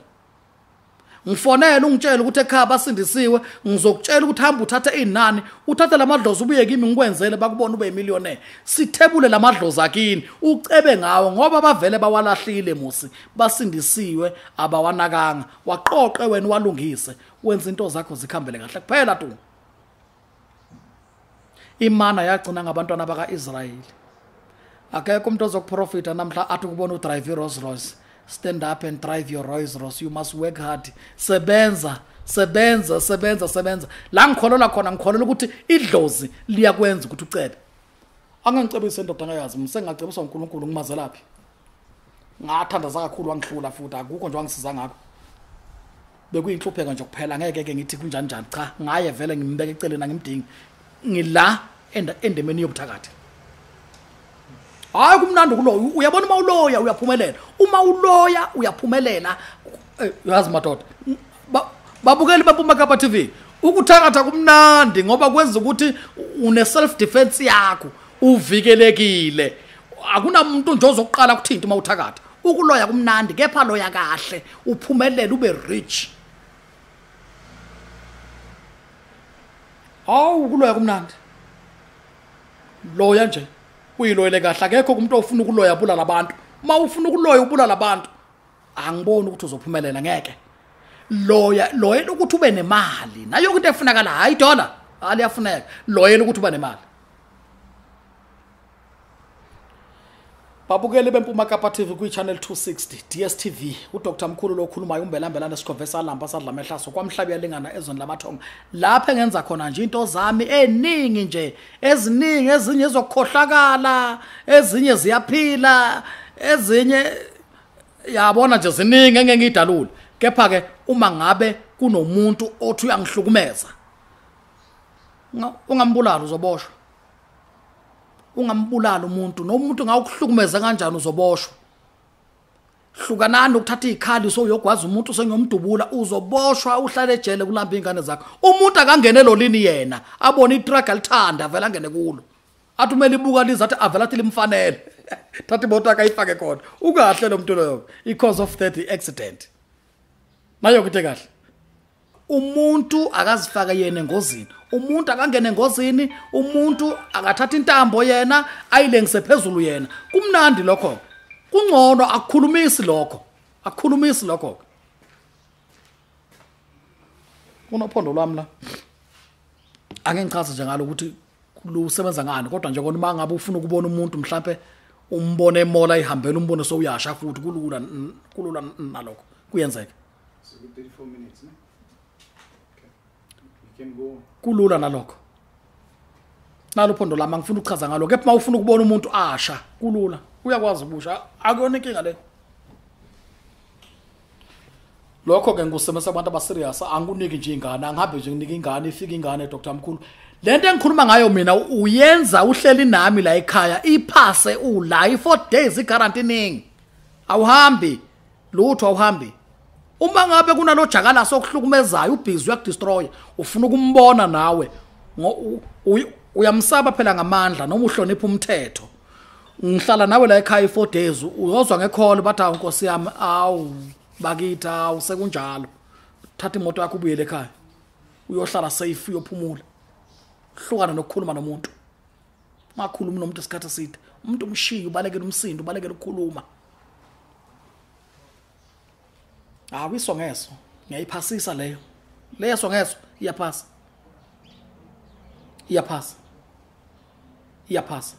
Speaker 1: ngifonela ungitshela ukuthi ekhaya basindisiwe ngizokutshela ukuthi hamba uthatha inani uthatha lamadlozi ubuye kimi ngikwenzele bakubona ube yimillionaire sithebule lamadlozi akini ucebe ngawo ngoba bavele bawalahlile musi basindisiwe abawanakanga waqoqe wena walungise wenza into zakho zikhambele kahle kuphela tu imana yagcina ngabantwana baka-Israyeli akekho umuntu ozokuprofita namhla athi ukubona udrive Rolls Royce stand up and drive your Rolls Royce you must work hard sebenza la ngikholela khona ngikholela ukuthi idlozi liyakwenza ukuthi ucebe angangicebise indoda ngayazi msengacebiswa uNkulunkulu ngumazelaphi ngathandaza kakhulu wangihlula futhi akukho nje wangisiza ngakho bekuyinhlupheka nje kuphela ngeke ke ngithi kunjani cha ngaye vele ngimbeka eceleni ngimdingi ngila endemeni yobuthakathi hayi kumnandi kulo uyabona uma uloya uyaphumelela uma uloya uyaphumelela yazi madoda babukeli baphuma kapa TV ukuthakatha kumnandi ngoba kwenza ukuthi une self defense yakho uvikelekile akunamuntu nje ozokuqala ukuthinta uma uthakatha ukuloya kumnandi kepha loya kahle uphumelela ube rich ukuloya kumnandi loya nje uyiloyele kahle akekho umuntu ofuna ukuloya ubulala abantu uma ufuna ukuloya ubulala abantu angiboni ukuthi uzophumelela ngeke loya ukuthi ube nemali nayo into efunakala hayi dollar aliyafuneka loya ukuthi ube nemali babukeli bempuma kapa TV ku channel 260 DStv uDr Mkhulu lo khulumayo umbelambelana sikhomvesa alamba sadla mehlaso kwamhlabi yalingana ezweni lamathonga lapha engenza khona nje into zami eningi nje eziningi ezinye ezokukhohlakala ezinye ziyaphila ezinye yabona nje ziningi engeke ngidalule kepha ke uma ngabe kunomuntu othi uyangihlukumeza ungambulala uzoboshwa ungambulala umuntu nomuntu ngawukuhlukumeza kanjani uzoboshwa hlukanani ukuthatha ikhali so uyogwaza umuntu sengiyomdubula uzoboshwa uhlale ejele kulamba ingane zakho umuntu akangene lolini yena abone itrack alithanda vela angene kulo athi umele ibuka lizathi avela athi limfanele thatha imoto akayifake khona ukahle lo muntu loyo because of that accident nayo kuthi kahle umuntu akazifaka yena engozini umuntu akangena engozini umuntu akathatha intambo yena ayilengise phezulu yena kumnandi lokho kungcono akukhulumisi lokho unophondo lwami la angengichaza nje ngalo ukuthi lusebenza ngani kodwa nje kona uma ngabe ufuna ukubona umuntu mhlambe umbone emola ihambela umbone so uyasha futhi kulula nalokho kuyenzeka
Speaker 2: 34 minutes ne can go
Speaker 1: kulula nalokho nalo phondo lami ngifuna ukuchaza ngalo kepha uma ufuna ukubona umuntu asha kulula uyakwazi ukusha akuyona inkinga le lokho ke ngusemesa abantu abaserious angikuniki nje ingane angihambe nje nginika ingane ifika ingane Dr Mkhulu lento engikhuluma ngayo mina uyenza uhleli nami la ekhaya iphase ula i4 days iquarantining awuhambi lutho awuhambi uma ngabe kunalo jakala sokuhlukumezayo ubhizi uyakudestroy ufuna ukumbona nawe uyamsaba phela ngamandla noma uhlonipha umthetho ngihlala nawe la ekhaya i4 days uyozwa ngekholo bathi inkosi yami awu bakitha usekunjalo thatha imoto yakho ubuyele ekhaya uyohlala safe uyophumula hlukana nokukhuluma nomuntu makhuluma nomuntu isikhathi eside umuntu umshiya ubalekela umsindo ubalekela ukukhuluma wisongeso ngiyayiphasisa leyo songeso iyaphasa iyaphasa.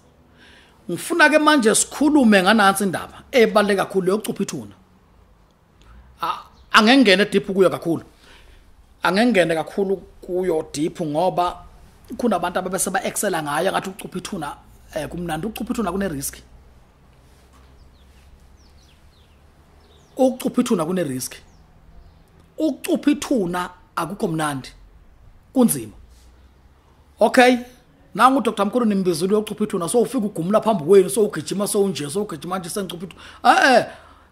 Speaker 1: Ngifuna ke manje sikhulume nganansi indaba ebaleke kakhulu yokucupha ithuna. Angengene deep kuyo kakhulu. Angengene kakhulu kuyo deep ngoba kunabantu ababese ba excel ngayo ngathi ucupha ithuna kumnandi ucupha ithuna kune risk. Ukucupha ithuna kune risk. Ukucupha ithuna akukho mnandi. Kunzima. Okay. Nangu Dr. Mkhulu nimbizile yokucupha ithuna so ufika ugumula phambi kwenu so ugijima so unje so ugijima nje sencupha ithuna.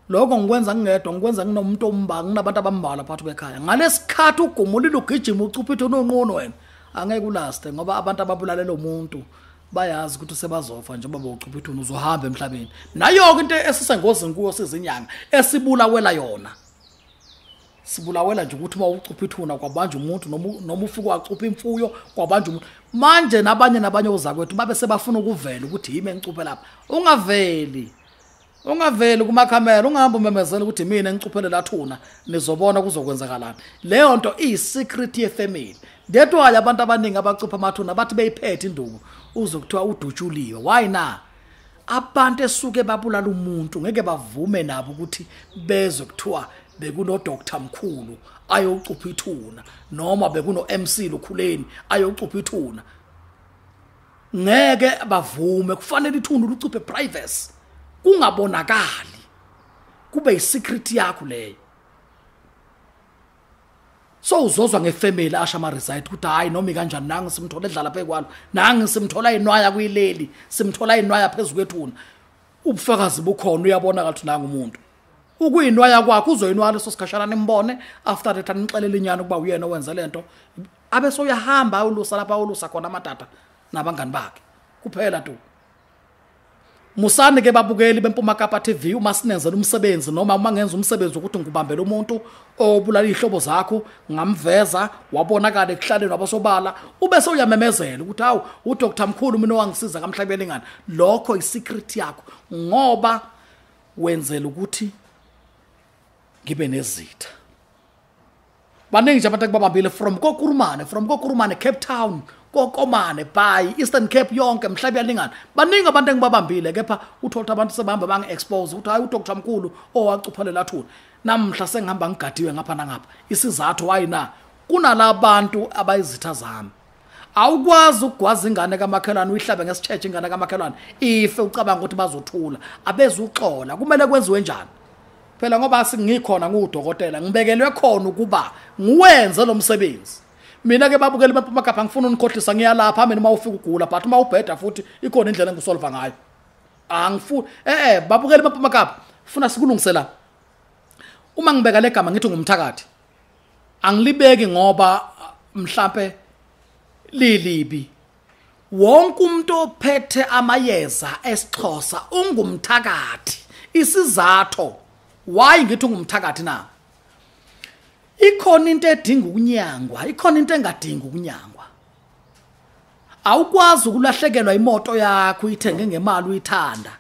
Speaker 1: Lokho ngikwenza ngingedwa ngikwenza nginomuntu omba nginabantu abambala phakathi kwekhaya. Ngalesikhathi ugumulile ugijima ucupha ithuna onqono wena. Angeke ulaste ngoba abantu ababulalela umuntu bayazi ukuthi sebazofa njengoba bawucupha ithuna uzohamba emhlabeni. Nayo into esisengozini kuyo sizinyanga esibulawela yona. Sibulawela nje ukuthi mawucupha ithuna kwabanje umuntu noma ufika wacupha imfuyo kwabanje umuntu. Manje nabanye ozakwethu babe sebafuna ukuvela ukuthi yimi engicuphe lapha. Ungaveli kuma camera ungahamba umemezela ukuthi mina ngicuphele lathuna nizobona kuzokwenzakalana. Leyo nto secret ye family. That's why abantu abaningi abacupha amathuna bathi beyiphethe induku uzokuthiwa udutshuliwe. Why na? Abantu esuke babulala umuntu ngeke bavume nabo ukuthi bezwe kuthiwa bekuno Dr. Mkhulu ayocupha ithuna noma bekuno MC Lukhuleni ayocupha ithuna. Ngeke bavume kufanele ithuna lucuphe privacy. Kungabonakali. Kube isecret yakho leyo. So uzozwa ngefamily asha ama reside ukuthi hayi noma kanjani nangi simthola edlala phekwalo nangi simthola inwaya kuyileli simthola inwaya phezulu kwethuna. Ubufakazi bukhona uyabona ukuthi nangi umuntu. Ukuyinwaya kwakho uzoyinwaya leso sikhashana nimbone after that anixelela inyana kuba uyena owenza lento abe so uyahamba ulusa lapha ulusa khona amatata nabangani bakhe kuphela tu. Musani ke babukeli bempuma Kapa TV uma sinenzela umsebenzi noma uma ngenza umsebenzi ukuthi ngikubambela umuntu obulala ihlobo zakho ngamveza wabonakala ekuhlaleni wabasobala ube sewuyamemezela ukuthi hawu uDr Mkhulu mina owangisiza kamhlabeni ngani. Lokho isecret yakho ngoba wenzela ukuthi ngibe nezitha. Baningi nje abantu akubabambile from Kokurumane Cape Town Kokomane by Eastern Cape yonke emhlabeni ngani. Baningi abantu engibabambile kepha uthola abantu sebahamba bangi-expose ukuthi hayi uDr Mkhulu owacuphalela lathuna. Namhla sengihamba ngigadiwe ngapha nangapha. Isizathu why na? Kunalabantu abayizitha zami. Awukwazi ukugwaza ingane kamakhelwane uyihlabe ngesitshetshe ingane kamakhelwane ife ucabanga ukuthi bazothula abezuxola. Kumele kwenziwe njani? Phela ngoba singikhona ngudokotela ngibekelwe khona ukuba ngiwenze lo msebenzi. Mina ke babukeli bempuma Kapa ngifuna unikhohlisa ngiyalapha mina uma ufika ugula but uma ubheda futhi ikhona indlela engisolva ngayo. Angifuni babukeli bempuma Kapa ufuna sikulungisela. Uma ngibeka legama ngithi ngumthakathi. Angilibeki ngoba mhlambe lilibi. Wonke umuntu ophethe amayeza esixhosa ungumthakathi. Isizathu why ngithi ungumthakathi na? Ikhona into edinga ukunyangwa, ikhona into engadingi ukunyangwa. Awukwazi ukulahlekelwa imoto yakho uyithenge ngemali uyithanda.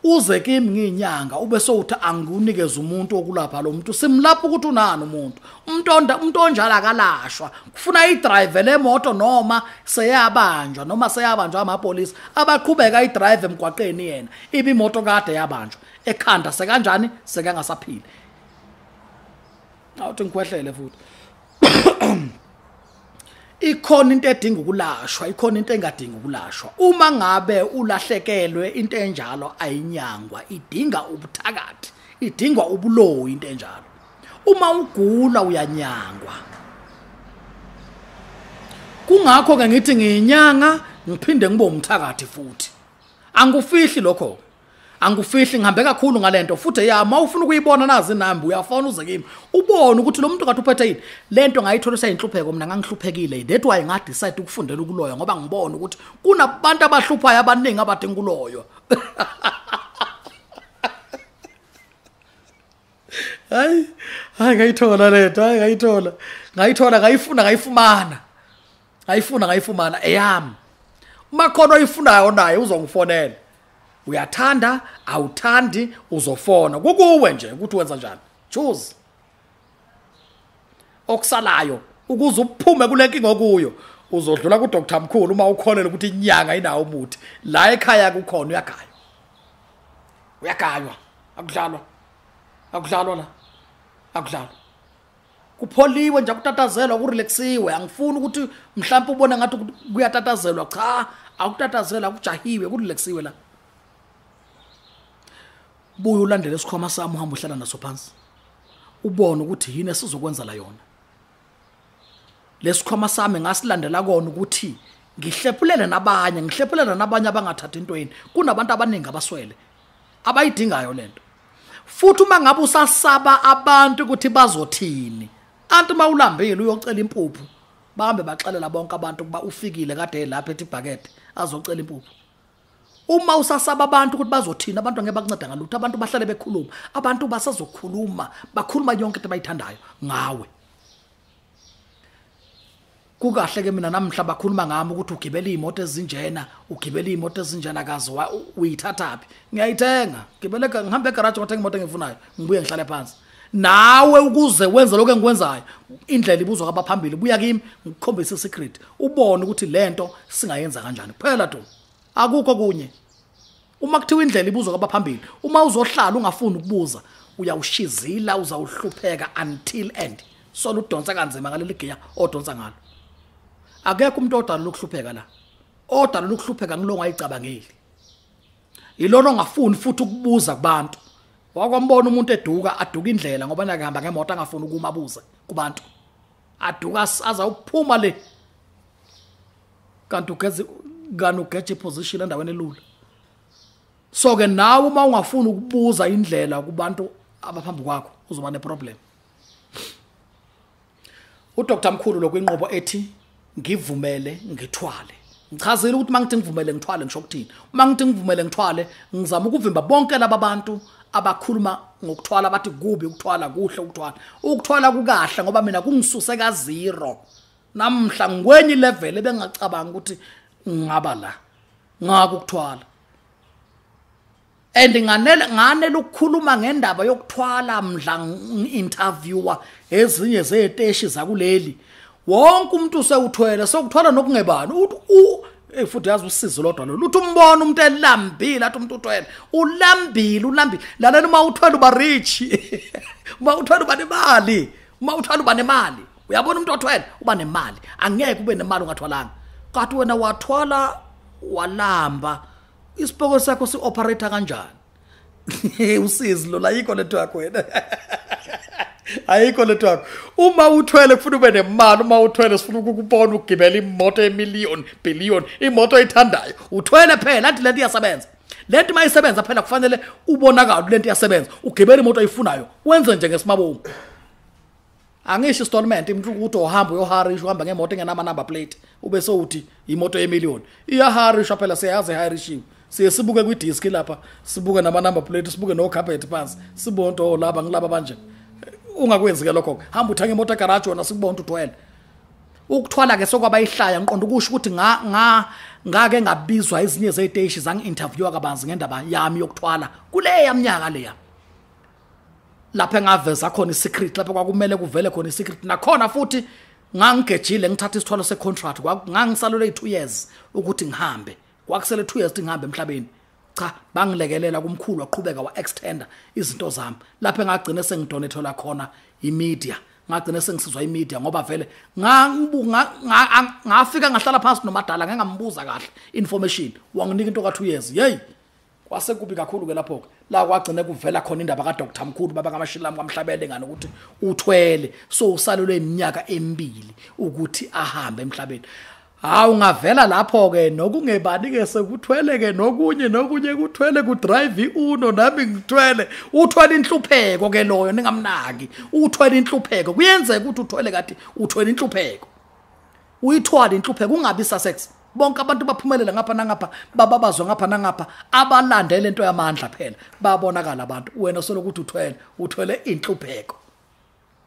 Speaker 1: Uze kimi nginyanga ube sowuthi angikunikeza umuntu okulapha lo muntu simlapha ukuthi unani umuntu. Umuntu onjala akalashwa. Kufuna idrive lemoto noma seyabanjwa amapolisi abaqhubeka idrive emgwaqeni yena. Ibe imoto kade yabanjwa. Ekhanda sekanjani sekangasaphili. Awuthi ngikwehlele futhi. Ikhona into edinga ukulashwa, ikhona into engadingi ukulashwa. Uma ngabe ulahlekelwe into enjalo ayinyangwa, idinga ubuthakathi, idinga ubuloyi into enjalo. Uma ugula uyanyangwa. Kungakho ke ngithi ngiyinyanga ngiphinde ngibe umthakathi futhi. Angufihli lokho. Angufihli ngihambe kakhulu ngalento futhi uma ufuna ukuyibona nazi inamba uyafona uze kimi ubone ukuthi lo muntu kade uphethe yini lento ngayithola sayinhlupheko mina ngangihluphekile that why nga decide ukufundela ukuloya ngoba ngibona ukuthi kunabantu abahluphayo abaningi abadinga ukuloyo. Hayi ngayithola lento ngayifumana eyami uma khona oyifunayo naye uzongifonela. Uyathanda awuthandi uzofona kukuwe nje ukuthi wenza njani. Choose okusalayo ukuze uphume kule nkinga okuyo uzodlula ku Dr Mkhulu uma ukholele ukuthi inyanga inawo umuthi la ekhaya kukhona uyagaywa akudlalwa la akudlalwa kupholiwe nje akutatazelwa kurelaxiwe angifuni ukuthi mhlawumbe ubone ngathi kuyatatazelwa cha akutatazela kujahiwe kurelaxiwe la buye ulandele isikhwama sami uhamba uhlala naso phansi ubone ukuthi yini esizokwenza la yona lesikhwama sami ngasilandela kona ukuthi ngihlephulele nabanye abangathatha intweni kunabantu abaningi abaswele abayidingayo lento futhi uma ngabe usasaba abantu ukuthi bazothini anti mawulambile uyocela impuphu bahambe baxelela bonke abantu ukuba ufikile kade lapha ethi ibhakede azocela impuphu uma usasaba abantu ukuthi bazothina abantu ngeke bakunceda ngalutho abantu bahlale bekhuluma abantu basazokhuluma bakhuluma yonke into abayithandayo ngawe kukahle ke mina namhla bakhuluma ngami ukuthi ugibela imoto ezinjena kazi uyithathaphi ngiyayithenga gibeleka ngihambe egarage ngothenga imoto engifunayo ngibuye ngihlale phansi nawe ukuze wenze lokho engikwenzayo indlela ibuzwa kwabaphambili buya kimi ngikhombisa isecret ubone ukuthi lento singayenza kanjani phela tu akukho kunye uma kuthiwa indlela ibuzwa kwabaphambili uma uzohlala ungafuni ukubuza uyawushizila uzawuhlupheka until end so ludonsa kanzima ngaleli giya odonsa ngalo akekho umuntu odala lokuhlupheka la odala lokuhlupheka ngilo ngayicabangeli ilona ongafuni futhi ukubuza kubantu wakwambona umuntu aduka indlela ngoba nakahamba ngemoto angafuni ukumabuza kubantu aduka azawuphuma le kanti ugeje position endaweni elula so ke nawe uma ungafuni ukubuza indlela kubantu abaphambi kwakho uzoba neproblem uDr Mkhulu lokwinqobo ethi ngivumele ngithwale ngichazile ukuthi mangithi ngivumele ngithwale ngisho ukuthini uma ngithi ngivumele ngithwale ngizama ukuvimba bonke laba bantu abakhuluma ngokuthwala bathi kubi ukuthwala kuhle ukuthwala kukahle ngoba mina kungisuse ka zero namhla ngikwenye level ebengacabanga ukuthi ngaba la ngakuthwala and nganele ukukhuluma ngendaba yokuthwala mdla interviewer ezinye zeteshi zakuleli wonke umuntu usewuthwele sokuthwala nokungebani uthi futhi yazi usizo lodwa lo uthi umbona umuntu elambile athi umuntu uthwele ulambile lalela uma uthwele uba rich uma uthwele uba nemali uyabona umuntu othwele uba nemali angeke ube nemali ungathwalanga kanti wena wathwala walamba isipoko sakho si-operator kanjani usizi lo la yikho lento yakho wena ayikho lento yakho uma uthwele kufanele ube nemali uma uthwele sifuna ukukubona ugibela imoto billion imoto oyithandayo uthwele phela athi lento iyasebenza lento mayisebenza phela kufanele ubonakala lento iyasebenza ugibela imoto oyifunayo wenze nje ngesimabomu angisho installment umuntu ukuthi uhamba uyoharish uhamba ngemoto engenama number plate ube so uthi imoto ye1,000,000 iyaharish phela siyazi harishiwe sibuke kwidisk lapha sibuke nama number plate sibuke no carpet phansi sibonto laba ngilaba manje ungakwenzi ke lokho hamba uthenga imoto egarage wona sikubona uthwele ukuthwala ke sokwabayihlaya ngiqonda ukusho ukuthi ngake ngabizwa ezinye zeteshi zangi-interviewa kabanzi ngendaba yami yokuthwala kuleya minyaka leya lapha engaveza khona isecret lapha kwakumele kuvele khona isecret nakhona futhi ngangigejile ngithatha isithwalo secontract ngangisalule 2 years ukuthi ngihambe kwakusele 2 years ngihambe emhlabeni cha bangilekelela kumkhulu waqhubeka wa-extender izinto zami lapha engagcine sengidonethelwa khona imedia ngagcine sengisizwa imedia ngoba vele ngafika ngahlala phansi nomadala ngangambuza kahle information wanginika into ka2 years hey kwase kubi kakhulu ke lapho la kwagcine kuvela khona indaba kaDr Mkhulu baba kaMashilami kwamhlabele ngani ukuthi uthwele so usalelwe iminyaka 2 ukuthi ahambe emhlabeni hawu ngavela lapho ke nokungebani ke sekuthwele ke nokunye kuthwele ku drive uno nami ngithwele uthwele inhlupheko ke loyo ningamnaki uthwele inhlupheko kuyenzeka ukuthi uthwele kati uthwele inhlupheko uyithwala inhlupheko ungabi sex bonke abantu baphumelela ngapha nangapha bababazwe ngapha nangapha abalandele into yamandla phela babonakala abantu wena solokuthi uthwele inhlupheko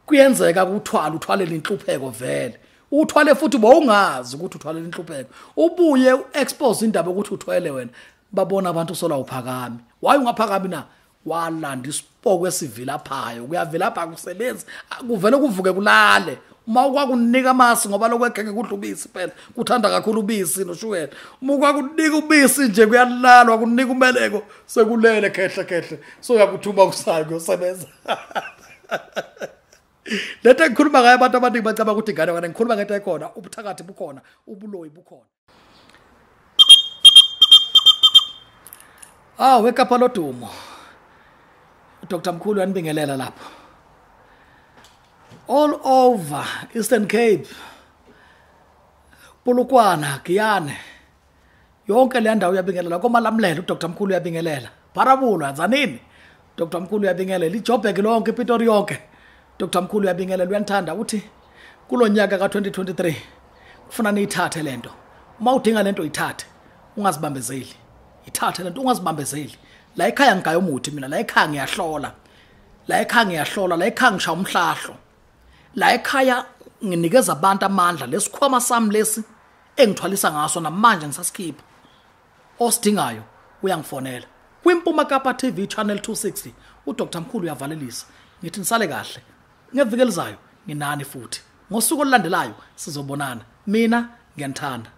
Speaker 1: kuyenzeka uthwale inhlupheko vele uthwale futhi bowungazi ukuthi uthwale inhlupheko ubuye expose indaba ukuthi uthwele wena babona abantu sola uphakami waye ungaphakami na walanda isipoko esivilaphayo kuyavela lapha kusebenza kuvele kuvuke kulale uma ukwakunika amasi ngoba lokwegenge kudla ubisi phela kuthanda kakhulu ubisi noshukela uma ukwakunika ubisi nje kuyalalwa kunika umeleko sekulele khehle so uyakuthuma kusayo kuyosebenza lethe ngikhuluma ngayo abantu abaningi bacaba ukuthi ingane kana ngikhuluma ngento ekhona ubuthakathi bukhona ubuloyi bukhona wekapha lodumo uDr Mkhulu yanibingelela lapho all over Eastern Cape Polokwane Giyane yonke le ndawo uyabingelela komalamlelo uDr Mkhulu uyabingelela Parabula Zanini Dr Mkhulu uyabingelela iJoburg lonke iPitori yonke Dr Mkhulu uyabingelela uyanithanda uthi kulonyaka ka2023 kufuna niyithathe lento uma udinga lento uyithathe ungazibambezeli ithathe lento ungazibambezeli la ekhaya ngigayo umuthi mina la ekhaya ngiyahlola la ekhaya ngishaya umhlahlo la ekhaya nginikeza abantu amandla lesikhwama sami lesi engithwalisa ngaso namanje ngisasikhipha osidingayo uyangifonela kwiMpuma Kapa TV channel 260 uDr Mkhulu uyavalelisa ngithi nisale kahle ngeviki elizayo nginani futhi ngosuku olulandelayo sizobonana mina ngiyanithanda